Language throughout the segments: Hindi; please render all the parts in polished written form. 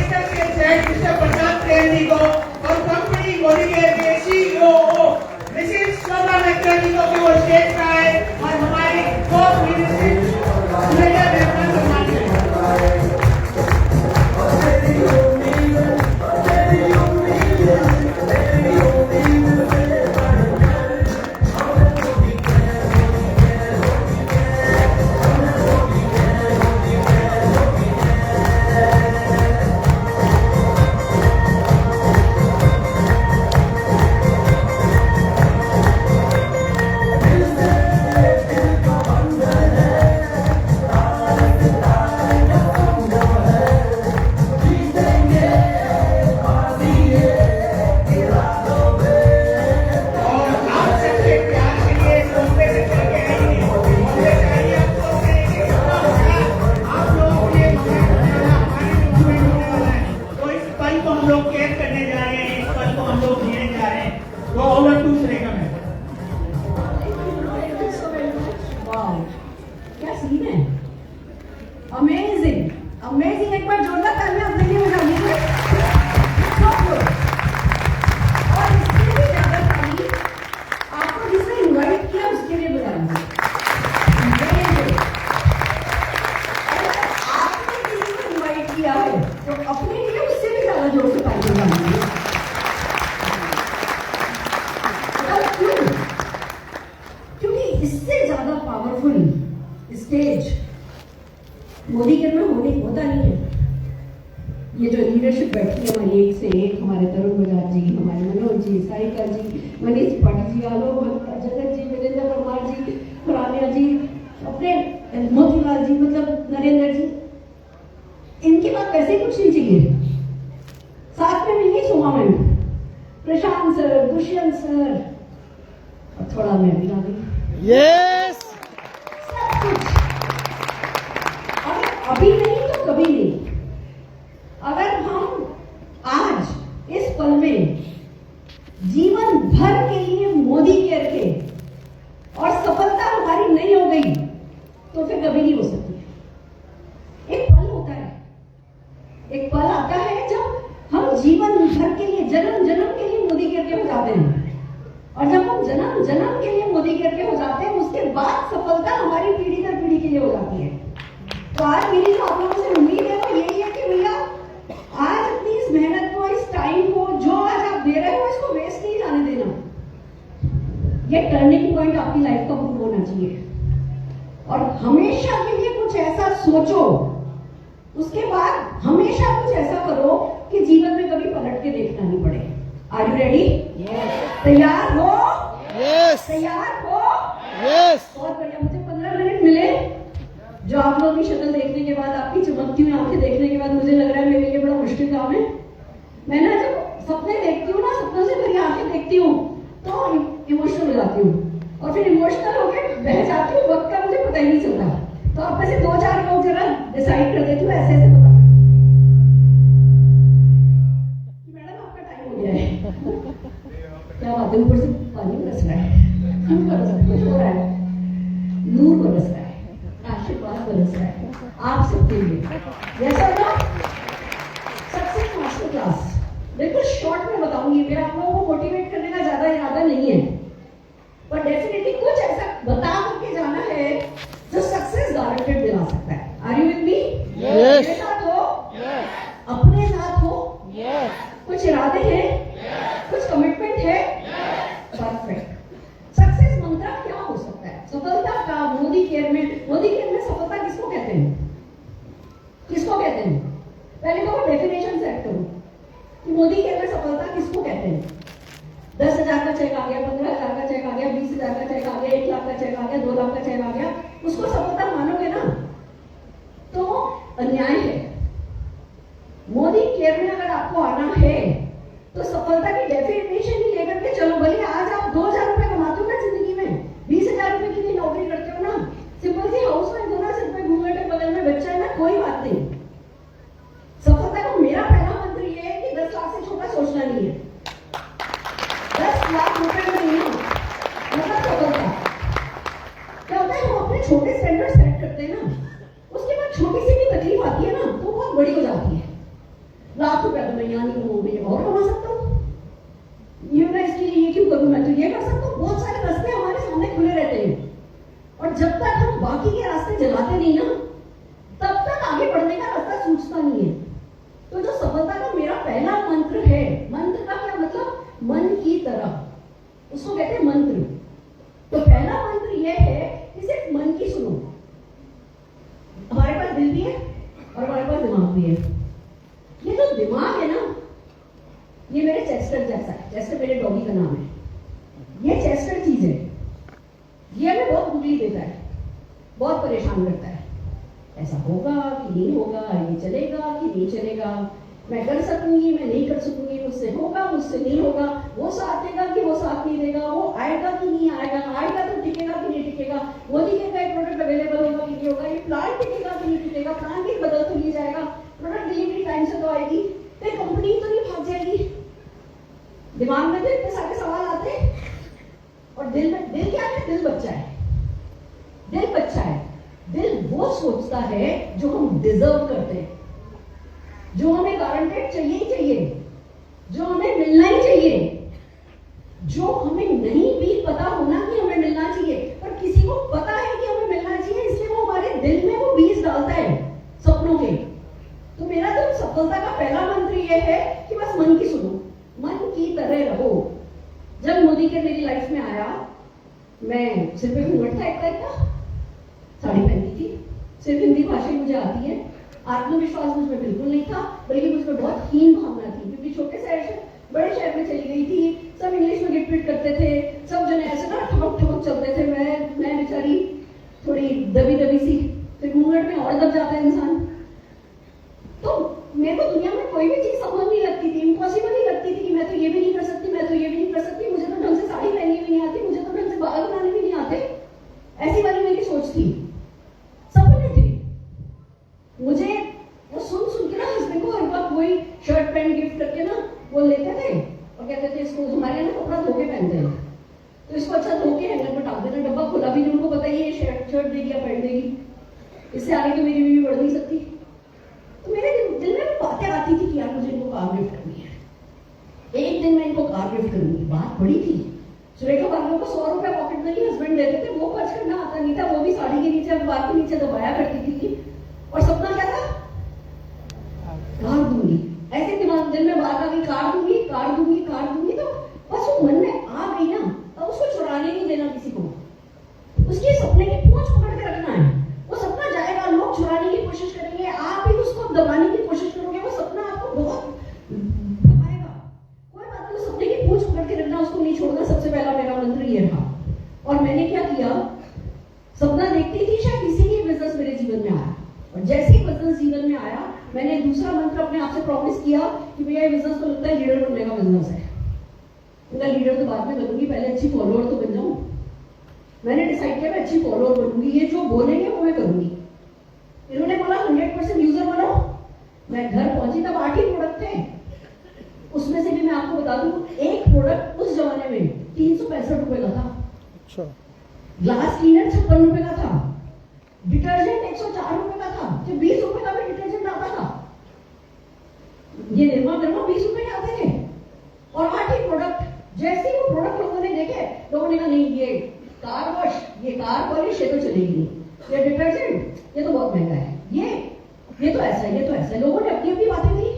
Executive Head Mr. Prashant Prem ji को और कंपनी मोदी के CEO Mrs. Shobha Mehta जी को भी वो स्टेज पर आए और हमारी टॉप लीडरशिप मेजर मेंबर सम्मान करें। अमेजिंग एक बार जोरदार तालियां अपने लिए बजा दीजिए। और इससे भी ज्यादा ताली आपको जिसने इनवाइट किया उसके लिए बजा दीजिए। अगर आपने किसी को इनवाइट किया है तो अपने लिए उससे भी ज्यादा जोर से ताली बजा दीजिए। क्योंकि इससे ज्यादा पावरफुल स्टेज मोदी के में होता नहीं है। ये जो लीडरशिप बैठी है हमारी एक से एक, हमारे तरुण बजाज जी, हमारे मनोज जी, सारिका जी, मनीष पाटिल जी, आलोक जगत जी, वीरेंद्र परमार जी, खुरानिया जी, अपने मोतीलाल जी, मतलब नरेंद्र जी, इनके बाद वैसे कुछ नहीं चाहिए। साथ में मिलिए सोमा मैम, प्रशांत सर, दुष्यंत सर और थोड़ा मैं भी आ गई। यस सब कुछ अभी नहीं तो कभी नहीं। अगर हम आज इस पल में जीवन भर के लिए मोदी केयर के और सफलता हमारी नहीं हो गई तो फिर कभी नहीं हो सकती। एक पल होता है, एक पल आता है जब हम जीवन भर के लिए जन्म जन्म के लिए मोदी केयर के हो जाते हैं। और जब हम जन्म जन्म के लिए मोदी केयर के हो जाते हैं उसके बाद सफलता हमारी पीढ़ी दर पीढ़ी के लिए हो जाती है। तो आज मेरी जो आप लोगों से उम्मीद है वो यही है कि भैया आज अपनी इस मेहनत को, इस टाइम को जो आज आप दे रहे हो इसको वेस्ट नहीं जाने देना। ये टर्निंग पॉइंट आपकी लाइफ का प्रूव होना चाहिए। और हमेशा के लिए कुछ ऐसा सोचो, उसके बाद हमेशा कुछ ऐसा करो कि जीवन में कभी पलट के देखना नहीं पड़े। Are you ready? तैयार हो? तैयार हो? बहुत बढ़िया। मुझे 15 मिनट मिले जो आप लोगों की शक्ल देखने के बाद, आपकी चमकती हुई आंखें देखने के बाद मुझे लग रहा है मेरे लिए बड़ा मुश्किल काम है। मैं ना जब सपने देखती हूँ ना, सपनों से भरी आंखें देखती हूँ तो इमोशनल हो जाती हूँ और फिर इमोशनल होकर बह जाती हूँ, वक्त का मुझे पता ही नहीं चलता। तो आप में से 2-4 लोग जरा डिसाइड कर देती हूँ ऐसे ऐसे बता। मैडम आपका टाइम हो गया है। क्या बात है, ऊपर से पानी बरस रहा है, फूल बरस रहा है, कुछ हो रहा है, नूर बरस रहा है, आशीर्वाद बरस रहा है आप सबके लिए। जैसा ना सक्सेस मास्टर क्लास बिल्कुल शॉर्ट में बताऊंगी। मेरा आप लोगों को मोटिवेट करने का ज्यादा इरादा नहीं है, पर डेफिनेटली कुछ ऐसा बता करके जाना है जो सक्सेस गारंटेड दिला सकता है। Are you with me? मेरे साथ हो? अपने साथ हो? कुछ इरादे हैं? कुछ कमिटमेंट है? परफेक्ट। सक्सेस मंत्र क्या हो सकता है? सफलता का मोदी केयर में सफलता किसको कहते हैं? किसको कहते हैं? पहले तो डेफिनेशन सेट करो कि मोदी केयर में सफलता किसको कहते हैं। 10,000 का चेक आ गया, 15,000 का चेक आ गया, 20,000 का चेक आ गया, 1 लाख का चेक आ गया, 2 लाख का चेक आ गया, उसको सफलता मानोगे ना तो अन्याय है। मोदी केयर में अगर आपको आना है तो सफलता की डेफिनेशन ही लेकर के चलो। भले आज आप 2,000 रुपए कमाते हो ना जिंदगी में, 20,000 रुपए की भी नौकरी करते हो ना, सिंपल सी हाउस वाइफ हो ना, सिर्फ घूंघट के बगल में बच्चा है ना, कोई बात नहीं। सफलता का मेरा पहला मंत्र ये है कि 10 लाख से छोटा सोचना नहीं है। 10 लाख रुपए में नहीं है मतलब सफलता। क्या होता है, हम अपने छोटे स्टैंडर्ड सेट करते हैं ना, उसके बाद छोटी सी भी तकलीफ आती है ना तो बहुत बड़ी हो जाती है। ₹1,00,000 तो मैं यहाँ नहीं कमाऊंगी, और कमा सकता हूँ। ये मैं इसके लिए ये क्यों करूँ, मैं तो ये कर सकता हूँ। बहुत सारे रास्ते हमारे सामने खुले रहते हैं, और जब तक हम बाकी के रास्ते जलाते नहीं ना, तब तक आगे बढ़ने का रास्ता सूझता नहीं है। तो जो सफलता का मेरा पहला मंत्र है, मंत्र का क्या मतलब, मन की तरह, उसको कहते हैं मंत्र। तो पहला मंत्र यह है कि सिर्फ मन की सुनो। हमारे पास दिल भी है और हमारे पास दिमाग भी है। ये जो दिमाग है ना, ये मेरे चेस्टर जैसा है, चेस्टर मेरे डॉगी का नाम है। ये चेस्टर चीज है, ये हमें बहुत उंगली देता है, बहुत परेशान करता है। ऐसा होगा कि नहीं होगा, ये चलेगा कि नहीं चलेगा, मैं कर सकूंगी, मैं नहीं कर सकूंगी, मुझसे होगा, मुझसे नहीं होगा, वो साथ देगा कि वो साथ नहीं देगा, वो आएगा कि नहीं आएगा, आएगा तो टिकेगा कि नहीं टिकेगा, मोदी के का प्रोडक्ट अवेलेबल होगा कि नहीं होगा, ये प्लान टिकेगा कि नहीं टिकेगा, प्लान भी बदल तो नहीं जाएगा, प्रोडक्ट डिलीवरी टाइम से तो आएगी, फिर कंपनी तो नहीं भाग जाएगी। दिमाग में तो इतने सारे सवाल आते हैं। और दिल में, दिल क्या है, दिल बच्चा है, दिल बच्चा है। दिल वो सोचता है जो हम डिजर्व करते हैं, जो हमें गारंटेड चाहिए ही चाहिए, जो हमें मिलना ही चाहिए, जो हमें नहीं भी पता होना कि हमें मिलना चाहिए, पर किसी को पता है कि हमें मिलना चाहिए, इसलिए वो हमारे दिल में वो बीज डालता है सपनों के। तो मेरा तो सफलता का पहला मंत्र यह है कि बस मन की सुनो, मन की तरह रहो। जब मोदी के मेरी लाइफ में आया, मैं सिर पे घूंघट था एक टाइप का, साड़ी पहनी थी, सिर्फ हिंदी भाषा मुझे आती है, आत्मविश्वास मुझ में बिल्कुल नहीं था, बल्कि मुझ में बहुत हीन भावना थी, क्योंकि छोटे शहर से बड़े शहर में चली गई थी, सब इंग्लिश में गिट पिट करते थे, सब जने ऐसे ना ठमक ठमक चलते थे, मैं बेचारी थोड़ी दबी दबी सी, फिर घूंघट में और दब जाता है इंसान। तो मेरे को दुनिया में कोई भी चीज संभव नहीं लगती थी, इम्पॉसिबल नहीं लगती थी कि मैं तो ये भी नहीं कर सकती, मैं तो ये भी नहीं कर सकती, मुझे तो ढंग से साड़ी पहननी भी नहीं आती, मुझे तो ढंग से बाल बनाने भी नहीं आते, ऐसी वाली मेरी सोच थी। सपने थे मुझे, वो सुन सुन के ना हस्बैंड को हर बार वही शर्ट पैंट गिफ्ट करके ना वो लेते थे और कहते थे इसको, हमारे यहाँ कपड़ा धो के पहनते हैं, तो इसको अच्छा धो के हैंगर में टांग देना, डब्बा खुला भी नहीं, उनको पता ही है शर्ट देगी या पैंट देगी, इससे आगे तो मेरी बीवी बढ़ नहीं सकती। तो मेरे दिल में बातें आती थी कि यार मुझे इनको कार गिफ्ट करनी है, एक दिन मैं इनको कार गिफ्ट करूंगी। बात बड़ी थी, सुरेखा वालों को 100 रुपया पॉकेट मनी हस्बैंड देते थे, वो खर्च करना आता नहीं था, वो भी साड़ी के नीचे अखबार के नीचे दबाया करती थी। और सपना क्या था, कार दूंगी, ऐसे दिमाग दिल में बात आ गई, कार दूंगी कार दूंगी कार दूंगी, तो बस वो मन में आ गई ना, अब उसको चुराने नहीं देना किसी को, उसके सपने की पूंछ पकड़ के रखना है। वो सपना जाएगा, लोग चुराने की कोशिश करेंगे, आप भी उसको दबाने की कोशिश करोगे, वो सपना आपको बहुत दबाएगा। कोई बात नहीं, सपने की पूंछ पकड़ के रखना, उसको नहीं छोड़ना, सबसे पहला मेरा मंत्र ये था। और मैंने क्या किया, सपना देखती थी, शायद इसीलिए बिजनेस मेरे जीवन में आया, और जैसे ही बिजनेस जीवन में आया, मैंने दूसरा मंत्र अपने आप से प्रॉमिस किया कि भैया ये बिजनेस तो लगता है लीडर बनने का बिजनेस है, मेरा लीडर तो बाद में बनूंगी, पहले अच्छी फॉलोअर तो बन जाऊं। मैंने डिसाइड किया मैं अच्छी फॉलोअर बनूंगी, ये जो बोलेंगे वो मैं करूंगी। इन्होंने बोला 100% यूजर बनो, मैं घर पहुंची तब 8 ही प्रोडक्ट थे, उसमें से भी मैं आपको बता दूं, एक प्रोडक्ट उस जमाने में 365 रुपए का था। अच्छा। ग्लास क्लीनर 56 रुपए का था, डिटर्जेंट 104 रुपए का था, जो 20 रुपए का भी डिटर्जेंट आता था, ये निर्मा 20 रुपए के आते थे, और 8 ही प्रोडक्ट। जैसे ही वो प्रोडक्ट लोगों ने देखे, लोगों ने कहा नहीं ये कार वॉश, ये कार पॉलिश, ये तो चलेगी नहीं, ये डिटर्जेंट ये तो बहुत महंगा है, ये तो ऐसा है, ये तो ऐसा है। लोगों ने अपनी अपनी बातें दी,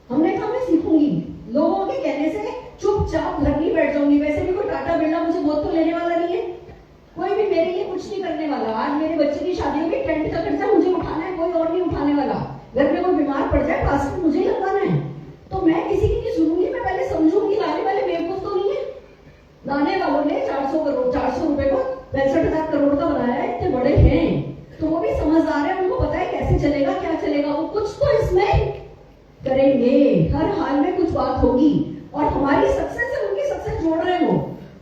हमने कहा मैं सीखूंगी, लोगों के कहने से चुपचाप घर नहीं बैठ जाऊंगी, वैसे भी कोई टाटा बिरला मुझे बहुत तो लेने वाला नहीं है, कोई भी मेरे लिए कुछ नहीं करने वाला। आज मेरे बच्चे की शादी होगी, टेंट का खर्चा मुझे उठाना है, कोई और नहीं उठाने वाला, घर में कोई बीमार पड़ जाए प्लास्टर मुझे ही लगाना है, तो मैं किसी की नहीं सुनूंगी, मैं पहले समझूंगी लाने वाले बेवकूफ तो नहीं है। लाने वालों ने 400 रुपए को 65,000 करोड़ का बनाया है, इतने बड़े हैं, तो वो भी समझदार है, उनको पता है कैसे चलेगा क्या चलेगा, वो कुछ तो इसमें करेंगे, हर हाल में कुछ बात होगी, और हमारी सक्सेस से उनकी सक्सेस जोड़ रहे हो।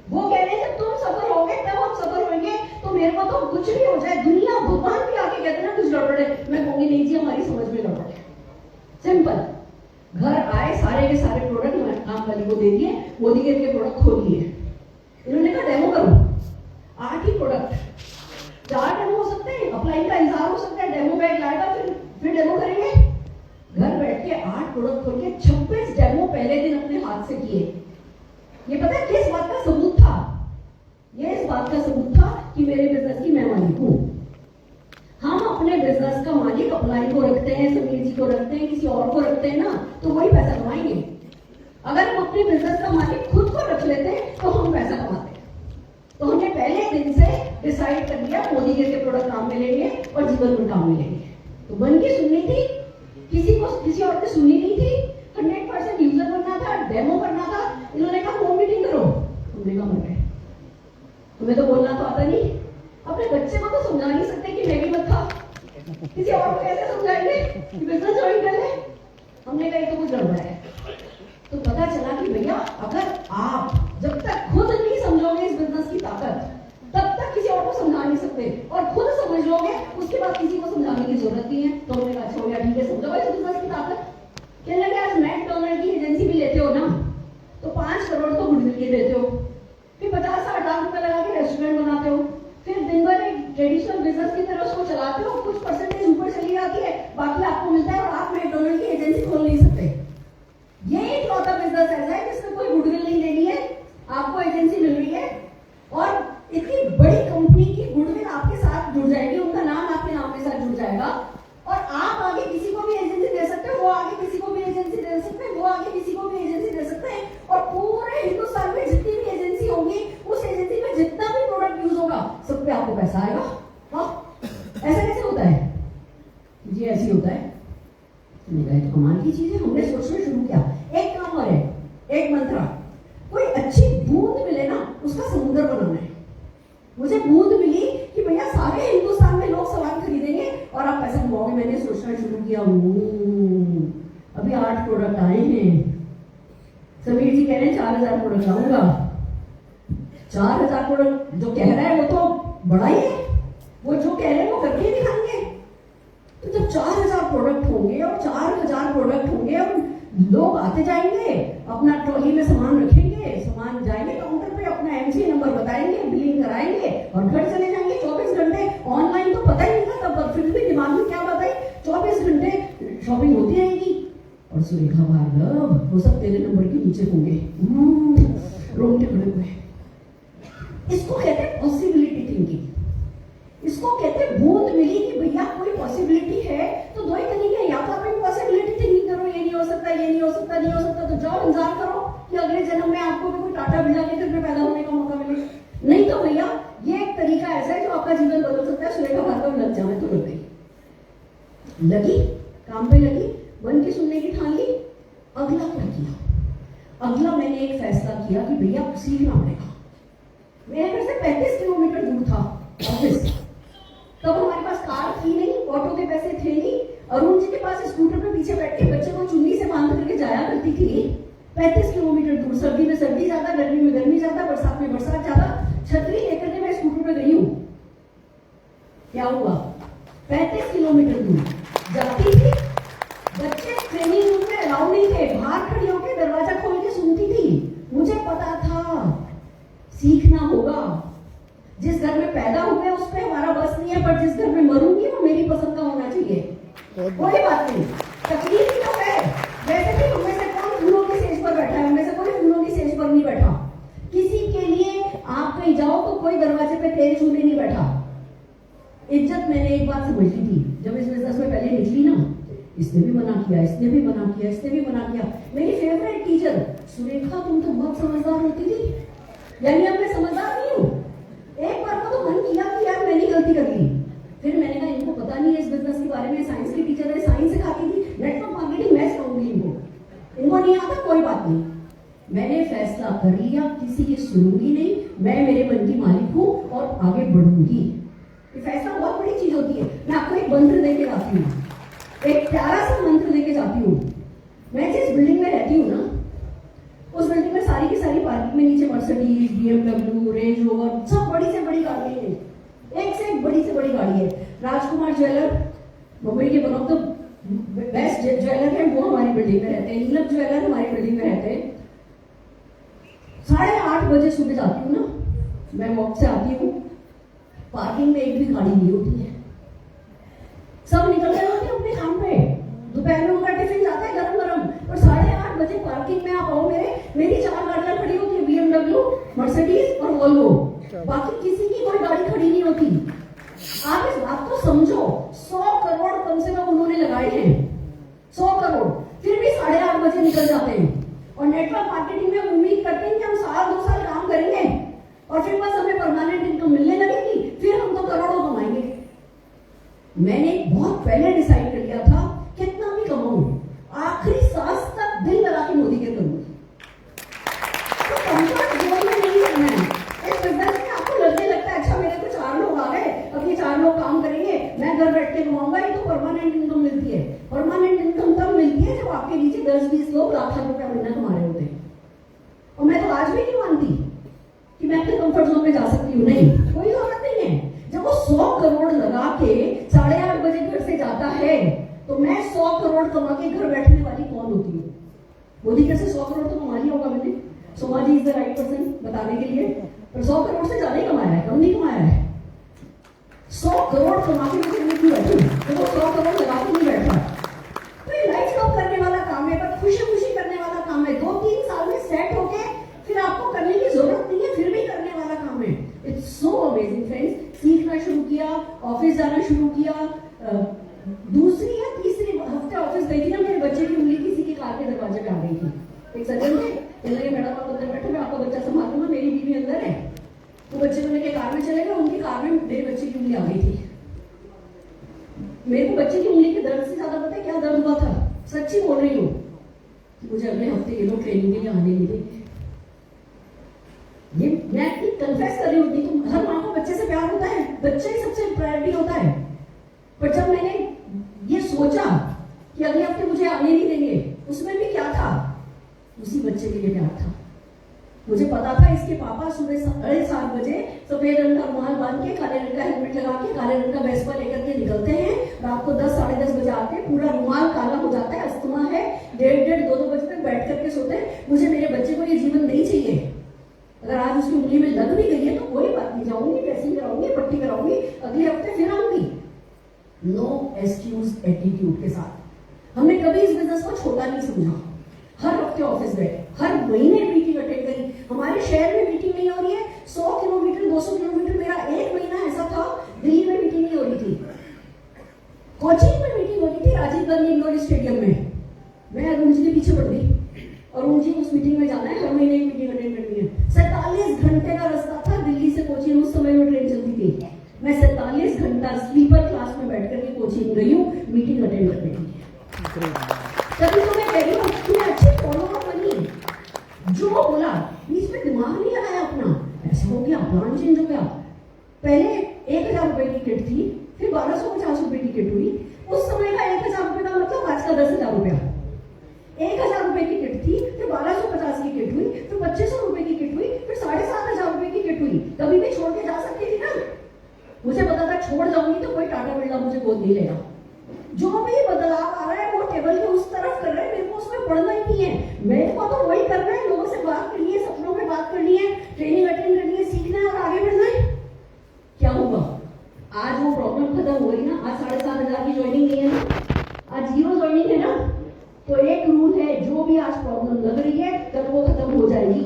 वो कह रहे हैं जब तुम सफल होगे तब हम सफल होंगे, तो मेरे को तो कुछ भी हो जाए, दुनिया भगवान भी आके कहते हैं ना कुछ गड़बड़ है, मैं कहूंगी नहीं जी हमारी समझ में गड़बड़ है। सिंपल, घर आए सारे के सारे प्रोडक्ट काम वाली को दे दिए, मोदी के प्रोडक्ट खोल लिए, इन्होंने कहा डेमो करो, 8 ही प्रोडक्ट, 4 डेमो हो सकते हैं, अप्लाई का इंतजार हो सकता है, डेमो बैग लाएगा फिर डेमो करेंगे। घर बैठ के 8 प्रोडक्ट खोल के 26 डेमो पहले दिन अपने हाथ से किए। ये पता है किस बात का सबूत था? ये इस बात का सबूत था कि मेरे बिजनेस की मैं मालिक हूं। हम अपने बिजनेस का मालिक अपलाई को रखते हैं, समीर जी को रखते हैं, किसी और को रखते हैं ना, तो वही पैसा कमाएंगे। अगर हम अपने बिजनेस का मालिक खुद को रख लेते हैं तो हम पैसा कमाते हैं। तो हमने पहले दिन से डिसाइड कर लिया मोदी जी के प्रोडक्ट काम में लेंगे और जीवन में काम में लेंगे। तो बन की सुननी थी, किसी और की सुननी नहीं थी। 100% यूजर बनना था, डेमो करना था। इन्होंने कहा होम मीटिंग करो, हमने कहा मर गए, तुम्हें तो बोलना तो आता नहीं। अपने बच्चे को तो समझा नहीं सकते कि मैगी मत खा, किसी और को कैसे समझाएंगे कि बिजनेस ज्वाइन कर ले। हमने कहा तो कुछ गड़बड़ है। तो पता चला कि भैया अगर आप जब तक खुद नहीं समझोगे इस बिजनेस की ताकत, तब तक किसी और को समझा नहीं सकते, और खुद समझ लोगे उसके बाद किसी को समझाने की जरूरत नहीं है। तो हमने कहा अच्छा हो गया, ठीक है, समझो इस बिजनेस की ताकत। कहने लगे आज मैकडॉनल्ड की एजेंसी भी लेते हो ना, तो 5 करोड़ तो गुडविल के देते हो, फिर 50-60 लाख रुपए लगा के रेस्टोरेंट बनाते हो, फिर दिन भर एक ट्रेडिशनल बिजनेस की तरह उसको चलाते हो, कुछ परसेंटेज ऊपर चली जाती है, बाकी आपको मिलता है, और आप मैकडॉनल्ड की एजेंसी खोल नहीं सकते। ये एक लौता बिजनेस ऐसा है जिसमें कोई गुडविल नहीं देनी है, आपको एजेंसी मिल रही है, और इतनी बड़ी कंपनी की गुडविल आपके साथ जुड़ जाएगी, उनका नाम आपके नाम के साथ जुड़ जाएगा, और आप आगे किसी को भी एजेंसी दे सकते हो, वो आगे किसी को भी एजेंसी दे सकते हैं, वो आगे किसी को भी एजेंसी दे सकते हैं, और पूरे हिंदुस्तान में जितनी भी एजेंसी होगी, उस एजेंसी में जितना भी प्रोडक्ट यूज होगा, सब पे आपको पैसा आएगा। हाँ, ऐसा कैसे होता है? जी ऐसे होता है। तो कमाल की चीज है। हमने सोचना शुरू किया, एक काम और है, एक मंत्र, कोई अच्छी बूंद मिले ना, उसका समुद्र बनाना है। मुझे बूंद मिली कि भैया सारे हिंदुस्तान में लोग सामान खरीदेंगे और आप पैसा कमाओगे। मैंने सोचना शुरू किया, अभी 8 प्रोडक्ट आए हैं, समीर जी कह रहे हैं 4000 प्रोडक्ट लाऊंगा। 4000 प्रोडक्ट जो कह रहा है वो तो बड़ा ही है, वो जो कह रहे हैं वो करके दिखाएंगे। तो जब 4000 प्रोडक्ट होंगे और 4000 प्रोडक्ट होंगे और लोग आते जाएंगे, अपना ट्रॉली में सामान रखेंगे, सामान जाएंगे काउंटर पे, अपना एमसी नंबर बताएंगे, बिलिंग कराएंगे और घर चले जाएंगे 24 घंटे। ऑनलाइन तो पता ही नहीं था तब, फिर भी दिमाग में क्या बात है, 24 घंटे शॉपिंग होती रहेगी। और सुरेखा भार्गव वो सब तेरे नंबर के नीचे होंगे, रोंगटे खड़े हुए। इसको कहते हैं पॉसिबिलिटी थिंकिंग, इसको कहते हैं बूंद मिली कि भैया कोई पॉसिबिलिटी है। तो दो ही तरीके हैं, या तो आप पॉसिबिलिटी थिंकिंग करो, ये नहीं हो सकता, ये नहीं हो सकता, नहीं हो सकता, तो जाओ इंतजार करो कि अगले जन्म में आपको भी कोई टाटा बिरला के घर में पैदा होने का मौका मिले। नहीं तो भैया ये एक तरीका ऐसा है जो आपका जीवन बदल सकता है। सुरेखा भार्गव लग जाए तो लग गई, लगी काम पे लगी, मन की सुनने की ठान ली। अगला क्या किया? अगला मैंने एक फैसला किया कि भैया सीखना पड़ेगा। मेरे घर से 35 किलोमीटर दूर था ऑफिस, तब हमारे पास कार थी नहीं, ऑटो के पैसे थे नहीं। अरुण जी के पास स्कूटर पे पीछे बैठ के बच्चे को चुन्नी से बांध करके जाया करती थी 35 किलोमीटर दूर। सर्दी में सर्दी ज्यादा, गर्मी में गर्मी ज्यादा, बरसात में बरसात ज्यादा, छतरी लेकर के मैं स्कूटर पे गई हूँ। क्या हुआ? 35 किलोमीटर दूर जाती थी, बच्चे ट्रेनिंग रूम में अलाउ नहीं थे, बाहर खड़ी होकर दरवाजा खोल के सुनती थी। मुझे पता था सीखना होगा। जिस घर में पैदा हुए उस पर हमारा बस नहीं है, पर जिस घर में मरूंगी वो मेरी पसंद का होना चाहिए। कोई बात नहीं, तकलीफ ही तो है। वैसे भी उनमें से कौन फूलों की सेज पर बैठा है? उनमें से कोई फूलों की सेज पर नहीं बैठा। किसी के लिए आप कहीं जाओ तो कोई दरवाजे पे तेल छूने नहीं बैठा। इज्जत मैंने एक बात समझ ली थी जब इस बिजनेस में पहले निकली ना, इसने भी मना किया, इसने भी मना किया, इसने भी मना किया। मेरी फेवरेट टीचर सुरेखा, तुम तो बहुत समझदार होती थी, यानी अब मैं समझदार नहीं हूँ। एक बार को तो मन किया कि यार मैंने गलती कर ली। फिर मैंने कहा इनको पता नहीं है इस बिजनेस के बारे में, साइंस की टीचर है, साइंस सिखाती थी, नेटवर्क मार्केटिंग मैं सिखाऊंगी इनको नहीं आता, कोई बात नहीं। मैंने फैसला कर लिया, किसी की सुनूंगी नहीं, मैं मेरे मन की मालिक हूँ और आगे बढ़ूंगी। ये फैसला बहुत बड़ी चीज होती है। मैं आपको एक मंत्र देके जाती हूँ, एक प्यारा सा मंत्र देके जाती हूँ। मैं जिस बिल्डिंग में रहती हूँ ना, उस बिल्डिंग में सारी की सारी पार्किंग में नीचे मर्सिडीज, BMW, रेंज रोवर, सब बड़ी से बड़ी गाड़ियां हैं, एक से एक बड़ी से बड़ी गाड़ी है। राजकुमार ज्वेलर, मुंबई के one of the best jeweller है, वो हमारी बिल्डिंग में रहते हैं। नीलम ज्वेलर हमारी बिल्डिंग में रहते हैं। 8:30 बजे सुबह जाती हूँ ना, मैं वॉक से आती हूँ, पार्किंग में एक भी गाड़ी नहीं होती है, सब निकल गए होते हैं अपने काम पे। दोपहर में उनका टिफिन जाता है गरम गरम, पार्किंग में आप आओ, मेरी 4 गाड़ियां खड़ी होती है, BMW, मर्सिडीज और वोल्वो, बाकी किसी की कोई गाड़ी खड़ी नहीं होती। आप इस बात को समझो, 100 करोड़ कम से कम उन्होंने लगाए हैं, 100 करोड़, फिर भी 8:30 बजे निकल जाते हैं। और नेटवर्क मार्केटिंग में उम्मीद करते हैं कि हम 1-2 साल काम करेंगे और फिर बस हमें परमानेंट इनकम मिलने लगेगी, फिर हम तो करोड़ों कमाएंगे। मैंने बहुत पहले डिसाइड कर लिया था कितना भी कमाऊं, आखिरी सांस तक दिल लगा के मोदी के करूंगी। तो कंफर्ट जोन में नहीं रहना है। इस बिजनेस में आपको लगने लगता है अच्छा मेरे को 4 लोग आ गए, अब ये 4 लोग काम करेंगे, मैं घर बैठ के कमाऊंगा, ये तो परमानेंट इनकम मिलती है। परमानेंट इनकम तब मिलती है जब आपके नीचे 10-20 लोग लाख रुपया महीना कमा रहे होते हैं। और मैं तो आज भी नहीं मानती कि मैं अपने कंफर्ट जोन में जा सकती हूँ, नहीं, कोई जरूरत नहीं है। जब वो 100 करोड़ लगा के 8:30 बजे घर से जाता है, तो मैं 100 करोड़ कमा के घर बैठने वाली कौन होती हूँ? मोदी कैसे 100 करोड़ तो कमा लिया होगा मैंने, सोमा जी इज द राइट पर्सन बताने के लिए, पर 100 करोड़ से ज्यादा ही कमाया है, कम नहीं कमाया है। 100 करोड़ कमा के मुझे क्यों बैठू, तो वो 100 करोड़ लगा के नहीं बैठा। तो ये लाइफ स्टॉप करने वाला काम है, पर खुशी खुशी करने वाला काम है। 2-3 साल में सेट होके फिर आपको करने की जरूरत नहीं है, फिर भी करने वाला काम है। It's so amazing friends. सीखना शुरू किया, ऑफिस जाना शुरू किया, दूसरी या तीसरी हफ्ते ऑफिस गई थी ना, मेरे बच्चे की उंगली किसी के कार के दरवाजे पे आ गई थी। एक सज्जन थे, कहने लगे मैडम आप अंदर बैठे, मैं आपका बच्चा संभालूंगा, मेरी बीवी अंदर है। तो बच्चे को लेके कार में चले गए, उनकी कार में मेरे बच्चे की उंगली आ गई थी। मेरे को बच्चे की उंगली के दर्द से ज्यादा पता है क्या दर्द हुआ था, सच्ची बोल रही हूँ। मुझे अगले हफ्ते ये लोग ट्रेनिंग के लिए आने नहीं देंगे। ये मैं कन्फेस कर रही होती, तो हर माँ को बच्चे से प्यार होता है, बच्चा ही सबसे प्रायोरिटी होता है। पर जब मैंने ये सोचा कि अगले हफ्ते मुझे आने नहीं देंगे, उसमें भी क्या था, उसी बच्चे के लिए प्यार था। मुझे पता था इसके पापा सुबह 7:30 बजे सफेद रंग का रुमाल बांध के, काले रंग का हेलमेट लगा के, काले रंग का वेस्पा लेकर के निकलते हैं, रात को 10-10:30 बजे आते, पूरा रुमाल काला हो जाता है, अस्थमा है, 1:30, 2-2 बजे तक बैठ करके सोते हैं। मुझे मेरे बच्चे को ये जीवन नहीं चाहिए। अगर आज उसकी उंगली में लग भी गई है तो कोई बात नहीं, जाऊंगी, ड्रेसिंग कराऊंगी, पट्टी कराऊंगी, अगले हफ्ते फिर आऊंगी। नो एक्सक्यूज एटीट्यूड के साथ हमने कभी इस बिजनेस को छोटा नहीं समझा। हर हफ्ते ऑफिस गए, हर महीने मीटिंग अटेंड करी। हमारे शहर में मीटिंग नहीं हो रही है, 100 किलोमीटर 200 किलोमीटर, मेरा एक महीना ऐसा था दिल्ली में मीटिंग नहीं हो रही थी, कोचिंग में मीटिंग हो रही थी, राजीव गांधी इंडोर स्टेडियम में। मैं अरुण जी के पीछे पड़ गई, अरुण जी उस मीटिंग में जाना है, हर महीने एक मीटिंग अटेंड करनी है। 47 घंटे का रास्ता था दिल्ली से कोचिंग, उस समय में ट्रेन चलती थी। मैं 47 घंटा स्लीपर क्लास में बैठ करके कोचिंग गई हूँ, मीटिंग अटेंड करने के लिए। तभी तो मैं कह रही हूँ तुम्हें अच्छी फॉलोअप बनी, जो बोला बीच में दिमाग नहीं लगाया अपना, ऐसा हो गया, प्लान चेंज हो गया। पहले 1000 रुपए की किट थी, फिर 1250 रुपए की किट हुई। उस समय का 1000 रुपए का मतलब आज का 10,000 रुपया। 1000 रुपए की किट थी, फिर 1250 की किट हुई, फिर 2500 रुपए की किट हुई, फिर 7500 रुपए की किट हुई। कभी भी छोड़ के जा सकती थी ना, मुझे पता था छोड़ जाऊंगी तो कोई टाटा बिरला मुझे गोद नहीं लेगा। जो भी बदलाव आ रहा है वो टेबल के उस तरफ कर रहे हैं, मेरे को उसमें पढ़ना ही नहीं है, मेरे को तो वही करना है, लोगों से बात करनी है, सपनों में बात करनी है, ट्रेनिंग अटेंड करनी है, सीखना है और आगे बढ़ना है। क्या होगा आज वो प्रॉब्लम खत्म हो रही ना, आज 7,500 की ज्वाइनिंग नहीं है ना, आज 0 ज्वाइनिंग है ना, तो एक रूल है, जो भी आज प्रॉब्लम लग रही है कल वो खत्म हो जाएगी,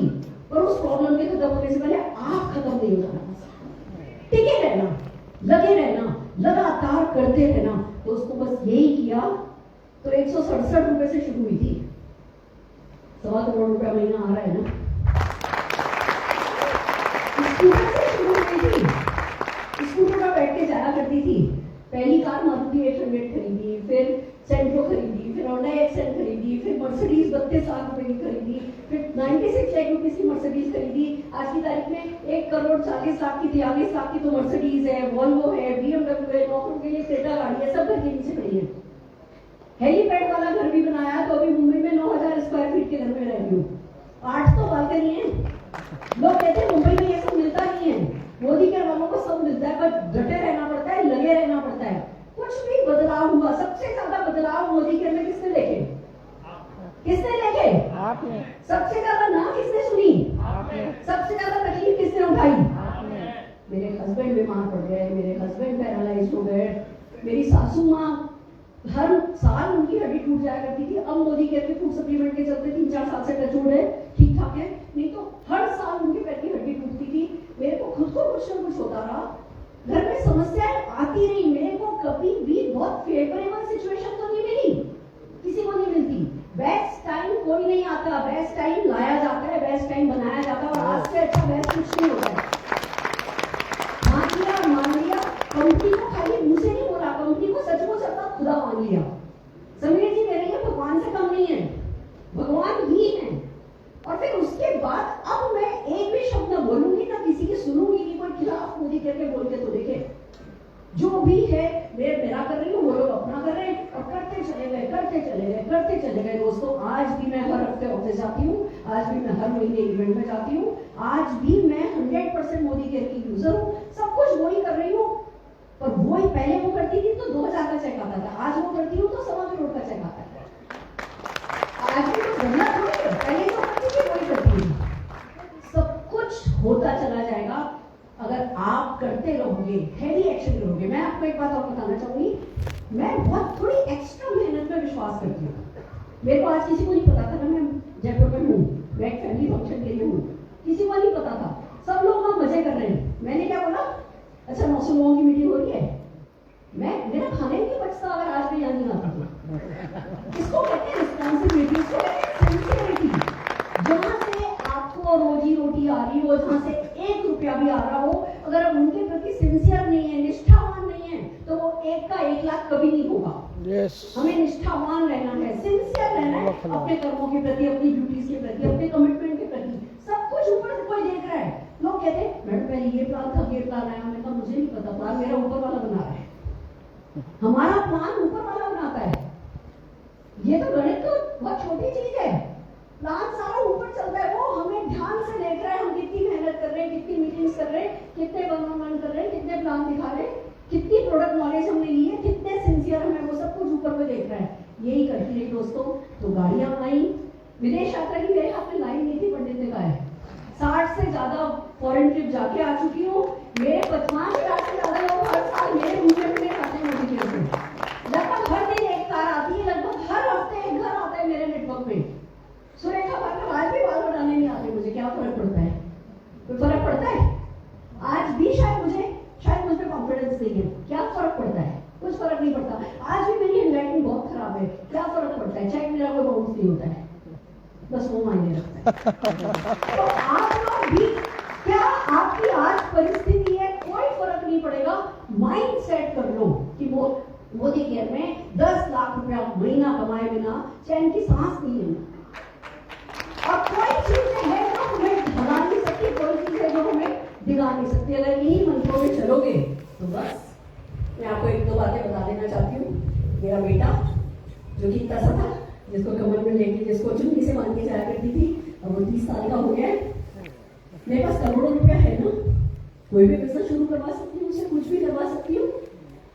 और उस प्रॉब्लम के खत्म होने से पहले आप खत्म नहीं हो जाना, टिके रहना, लगे रहना, लगातार करते रहना। तो उसको बस यही किया तो 167 रुपए से शुरू हुई थी, 1.25 करोड़ रुपया महीना आ रहा है ना। स्कूटर से शुरू हुई थी, स्कूटर पर बैठ के जाया करती थी। पहली कार मारुति 800 खरीदी, फिर सेंट्रो खरीदी, फिर होंडा एक्सेंट खरीदी, फिर मर्सिडीज 32 लाख रुपए की खरीदी, फिर 96 लाख रुपए की मर्सिडीज खरीदी। आज की तारीख में 1 करोड़ 40 लाख की, 43 लाख की तो मर्सिडीज है, वॉल्वो है, BMW है, नौकरों के लिए क्रेटा गाड़ी है, सब घर के नीचे खड़ी है। हेलीपैड वाला घर भी बनाया, तो अभी मुंबई में 9000 स्क्वायर फीट के घर में रह रही हूँ, 8 तो बालकनी है। लोग कहते हैं मुंबई में ये सब मिलता नहीं है, मोदी के वालों को सब मिलता है, पर डटे रहना पड़ता है, लगे रहना पड़ता है। कुछ भी बदलाव हुआ, सबसे ज्यादा बदलाव मोदी के में किसने देखे? किसने देखे? आपने। सबसे ज्यादा ना किसने सुनी? आपने। सबसे ज्यादा तकलीफ किसने उठाई? आपने। मेरे हस्बैंड बीमार पड़ गए, मेरे हस्बैंड पैरालाइज हो गए, मेरी सासू माँ हर साल उनकी हड्डी टूट जाया करती थी। अब मोदी केयर के फूड सप्लीमेंट के चलते 3-4 साल से टच है, ठीक ठाक है, नहीं तो हर साल उनके पैर की हड्डी टूटती थी। मेरे को खुद को कुछ ना कुछ होता रहा, घर में समस्याएं आती रही। मेरे को कभी भी बहुत फेवरेबल सिचुएशन तो नहीं मिली, किसी को नहीं मिलती। बेस्ट टाइम कोई नहीं आता, बेस्ट टाइम लाया जाता है, बेस्ट टाइम बनाया जाता है, और आज से अच्छा बेस्ट कुछ नहीं होता है। मान लिया, कंपनी को खाली मुंह से नहीं बोला, कंपनी को सचमुच अपना खुदा मान लिया। समीर जी कह रही है भगवान से कम नहीं है, भगवान ही है। और फिर उसके बाद अब मैं एक भी शब्द न बोलूंगी, ना किसी की सुनूंगी, कि कोई खिलाफ मोदी करके बोल के तो देखे। जो भी है मेरा कर रही हूँ, वो लोग अपना कर रहे हैं, और करते चले गए, करते चले गए, करते चले गए। दोस्तों, आज भी मैं हर हफ्ते ऑफिस जाती हूँ, आज भी मैं हर महीने इवेंट में जाती हूँ, आज भी मैं 100% मोदी केयर की यूजर हूँ, सब कुछ वही कर रही हूँ। पर वही पहले वो करती थी तो 2000 का चेक आता था, आज वो करती हूँ तो 1.25 करोड़ का चेक आता है। आज भी तो गंदा थोड़ी है, पहले जो करती थी वही करती हूँ। सब कुछ होता चला जाएगा अगर आप करते रहोगे, हेवी एक्शन करोगे। मैं आपको एक बात और बताना चाहूंगी, मैं बहुत थोड़ी एक्स्ट्रा मेहनत में विश्वास करती हूँ। मेरे को आज किसी को नहीं पता था ना मैं जयपुर में हूँ, मैं एक फैमिली फंक्शन के लिए हूँ, किसी को नहीं पता था, सब लोग वहां मजे कर रहे हैं। मैंने क्या बोला, अच्छा 900 लोगों की मीटिंग हो रही है, मेरा खाने नहीं बचता अगर आज मैं यहाँ नहीं आता तो। इसको कहते हैं रिस्पॉन्सिबिलिटी, इसको कहते हैं सिंसियरिटी। जहाँ से आपको रोजी रोटी आ रही हो, जहाँ से 1 रुपया भी आ रहा हो, अगर आप उनके प्रति सिंसियर नहीं है, निष्ठावान नहीं है, तो वो 1 का 1 लाख कभी नहीं होगा। हमें निष्ठावान रहना है, सिंसियर रहना है अपने कर्मों के प्रति, अपनी ड्यूटीज के प्रति, अपने कमिटमेंट के प्रति। सब कुछ ऊपर से कोई देख रहा है। लोग कहते हैं मैडम पहले ये प्लान था, ये प्लान आया, मैंने कहा मुझे नहीं पता, प्लान मेरा ऊपर वाला बना रहा है, हमारा प्लान ऊपर वाला बनाता है। ये तो गणित तो बहुत छोटी चीज है, प्लान सारा ऊपर चलता है, वो हमें ध्यान से देख रहा है हम कितनी मेहनत कर रहे हैं, कितनी मीटिंग्स कर रहे हैं, कितने वन कर रहे हैं, कितने प्लान दिखा रहे हैं, कितनी प्रोडक्ट नॉलेज हमने ली है, कितने सिंसियर हमें, वो सब कुछ ऊपर पे देख रहा है। यही करती रही दोस्तों, तो गाड़ियां आई। विदेश यात्रा की मेरे हाथ में लाइन नहीं थी, पंडित ने कहा है 60 से ज्यादा फॉरेन ट्रिप जाके आ चुकी हूँ। मेरे 50,000 से ज्यादा लोग हर साल मेरे मूवमेंट में आते हैं मोदी केयर से। लगभग हर दिन एक कार आती है, लगभग हर हफ्ते एक घर आता है मेरे नेटवर्क में। सुरेखा भार्गव आज भी बाल बनाने नहीं आते, मुझे क्या फर्क पड़ता है? कोई फर्क पड़ता है? आज भी शायद मुझ पे कॉन्फिडेंस नहीं है, क्या फर्क पड़ता है? कुछ फर्क नहीं पड़ता। आज भी मेरी हैंडराइटिंग बहुत खराब है, क्या फर्क पड़ता है? चेक मेरा कोई बाउंस नहीं होता है, बस वो मायने रखता है। तो आप लोग भी, क्या आपकी आज परिस्थिति है, कोई फर्क नहीं पड़ेगा। माइंड सेट कर लो कि वो मोदी केयर में 10 लाख रुपया महीना कमाए बिना चैन की सांस नहीं लेना। और कोई चीज है जो हमें भगा नहीं सकती, कोई चीज है जो हमें दिखा नहीं सकती। अगर इन्हीं मंत्रों में चलोगे तो बस। मैं आपको 1-2 बातें बता देना चाहती हूँ। मेरा बेटा जो कि इतना सा था, जिसको कमर में लेके, जिसको चुन्नी से बांध के जाया करती थी, अब वो 30 साल का हो गया है। मेरे पास करोड़ों रुपया है ना, कोई भी बिजनेस शुरू करवा सकती हूँ, उसे कुछ भी करवा सकती हूँ,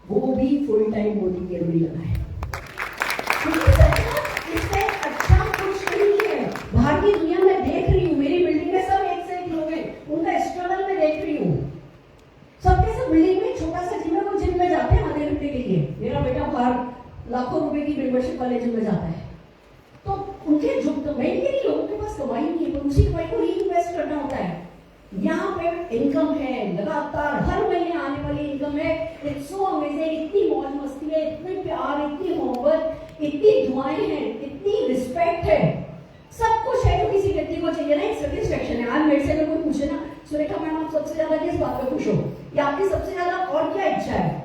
वो भी फुल टाइम मोदी केयर में लगा है। इससे अच्छा कुछ नहीं है। बाहर की दुनिया में देख रही हूँ, मेरी बिल्डिंग में सब एक से एक लोग हैं, उनका स्ट्रगल में देख रही हूँ। सबके सब बिल्डिंग में छोटा सा जिम है, वो जिम में जाते हैं आधे घंटे के लिए। मेरा बेटा बाहर लाखों रुपए की मेंबरशिप वाले जिम में जाता है। तो उनके जो मेडिकली लोगों के पास कमाई नहीं है, पर उसी कमाई को रीइन्वेस्ट करना होता है। यहाँ पे इनकम है, लगातार हर महीने आने वाली इनकम है। इट्स सो अमेजिंग, इतनी मौज मस्ती है, इतने प्यार, इतनी मोहब्बत, इतनी दुआएं हैं, इतनी रिस्पेक्ट है, सब कुछ है जो किसी व्यक्ति को चाहिए ना। एक सेटिस्फेक्शन है। आज मेरे से अगर कोई पूछे ना, सुरेखा मैम आप सबसे ज्यादा किस बात पे खुश हो, या आपकी सबसे ज्यादा और क्या इच्छा है,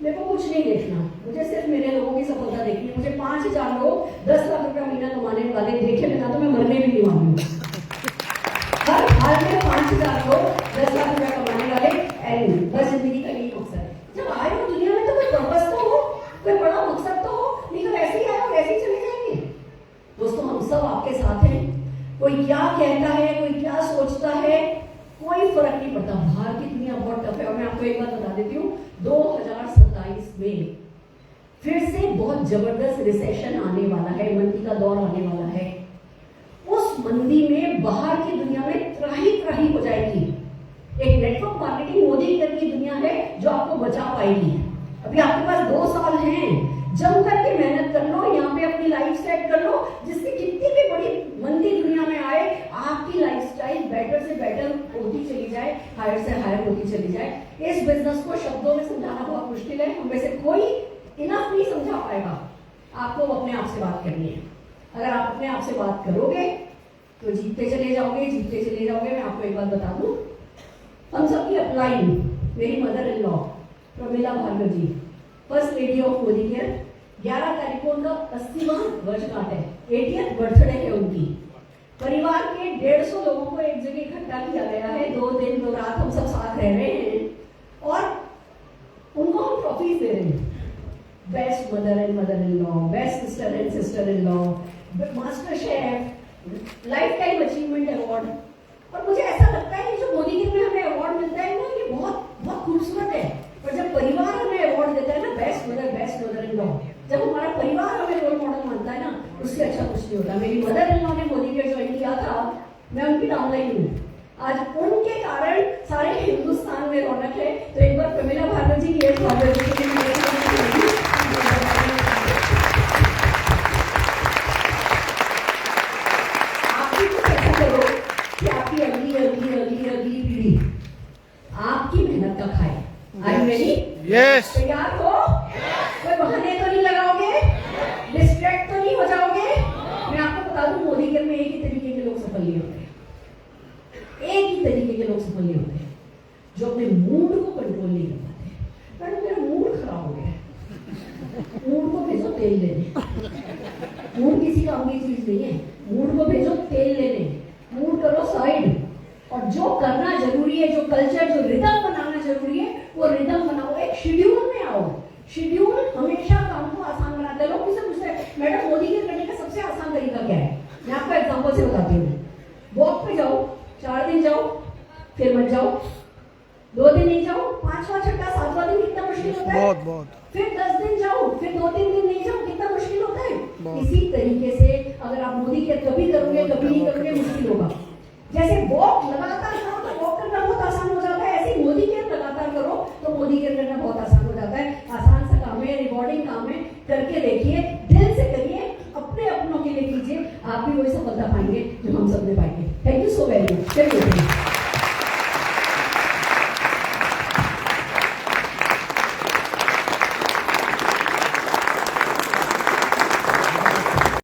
मेरे को कुछ नहीं देखना, मुझे सिर्फ मेरे लोगों की सफलता देखनी है। मुझे 5,000 लोग 10 लाख रुपया महीना कमाने वाले देखे बिना तो मैं मरने भी नहीं मांगूंगी। हर हाल में 5,000 लोग 10 लाख रुपया कमाने वाले, एंड बस जिंदगी का यही मकसद है। जब आए हो दुनिया में तो कोई पर्पस तो हो, कोई बड़ा मकसद तो हो, नहीं तो ऐसे ही आए और ऐसे ही चले जाएंगे। दोस्तों, हम सब आपके साथ हैं। कोई क्या कहता है, कोई क्या सोचता है, कोई फर्क नहीं पड़ता। बाहर की दुनिया बहुत टफ है। और मैं आपको एक बात बता देती हूँ, 2027 में फिर से बहुत जबरदस्त रिसेशन आने वाला है, मंदी का दौर आने वाला है। उस मंदी में बाहर की दुनिया में त्राही हो जाएगी। एक नेटवर्क मार्केटिंग मोदी केयर की दुनिया है जो आपको बचा पाएगी। अभी आपके पास 2 साल हैं, जमकर इस बिजनेस को शब्दों में समझाना बहुत मुश्किल है, हम में से कोई इनफ नहीं समझा पाएगा। आपको अपने आप से बात करनी है। अगर आप अपने आप से बात करोगे तो जीतते चले जाओगे, जीतते चले जाओगे। मैं आपको एक बात बता दूं, हम सबकी अपलाइन, मेरी mother in law Pramila Bhargava ji, first lady of Modicare, 11 तारीख को उनका 80वां वर्षगांठ है, 80th बर्थडे है उनकी। परिवार के 150 लोगों को एक जगह इकट्ठा किया गया है, 2 दिन 2 रात हम सब साथ रह रहे हैं और उनको हम ट्रॉफीज दे रहे हैं। Best mother and mother in law, best sister and sister in law, master chef, life time achievement award. और मुझे ऐसा लगता है कि जो मोदी केयर में हमें अवार्ड मिलता है ना, ये बहुत बहुत खूबसूरत है। पर जब परिवार हमें अवार्ड देता है ना, बेस्ट मदर इन लॉ, जब हमारा परिवार हमें रोल मॉडल मानता है ना, उससे अच्छा कुछ नहीं होता। मेरी मदर इन लॉ ने मोदी केयर ज्वाइन किया था, मैं उनकी डाउनलाइन हूँ। आज उनके कारण सारे हिंदुस्तान में रौनक है। तो एक बार प्रमिला भार्गव जी की एक कि आपकी अगली अगली अगली अगली पीढ़ी आपकी मेहनत का खाए। Are you ready? Yes. तैयार हो? कोई बहाने तो नहीं लगाओगे, डिस्ट्रैक्ट तो नहीं हो जाओगे। मैं आपको बता दूं, मोदी केयर में एक ही तरीके के लोग सफल नहीं होते, एक ही तरीके के लोग सफल नहीं होते, जो अपने मूड को कंट्रोल नहीं कर पाते। मैडम मेरा मूड खराब हो गया, मूड को भेजो तेल लेने। मूड किसी काम की चीज नहीं है, मूड को भेजो तेल लेने, मूड करो साइड और जो करना जरूरी है, जो कल्चर, जो रिदम बनाना जरूरी है, वो रिदम बनाओ। एक शेड्यूल में आओ। शेड्यूल हमेशा काम को आसान बनाता है। लोग मुझसे पूछते हैं, मैडम मोदी केयर करने का सबसे आसान तरीका क्या है? मैं आपको एग्जांपल से बताती हूँ। वॉक पे जाओ, 4 दिन जाओ, फिर मत जाओ, 2 दिन नहीं जाओ, 5वां 6वां 7वां दिन कितना मुश्किल होता है? बहुत। फिर 10 दिन जाओ, फिर 2-3 दिन नहीं जाओ, कितना मुश्किल होता है? इसी तरीके से अगर आप मोदी केयर कभी करोगे, कभी नहीं करोगे, मुश्किल होगा। जैसे वॉक लगातार करो तो वॉक करना बहुत आसान हो जाता है, ऐसे मोदी केयर लगातार करो तो मोदी केयर करना बहुत आसान हो जाता है। आसान सा काम है, रिवॉर्डिंग काम है, करके देखिए, दिल से करिए, अपने अपनों के लिए कीजिए, आप भी वही सफलता पाएंगे जो हम सब ने पाएंगे। Thank you so very much.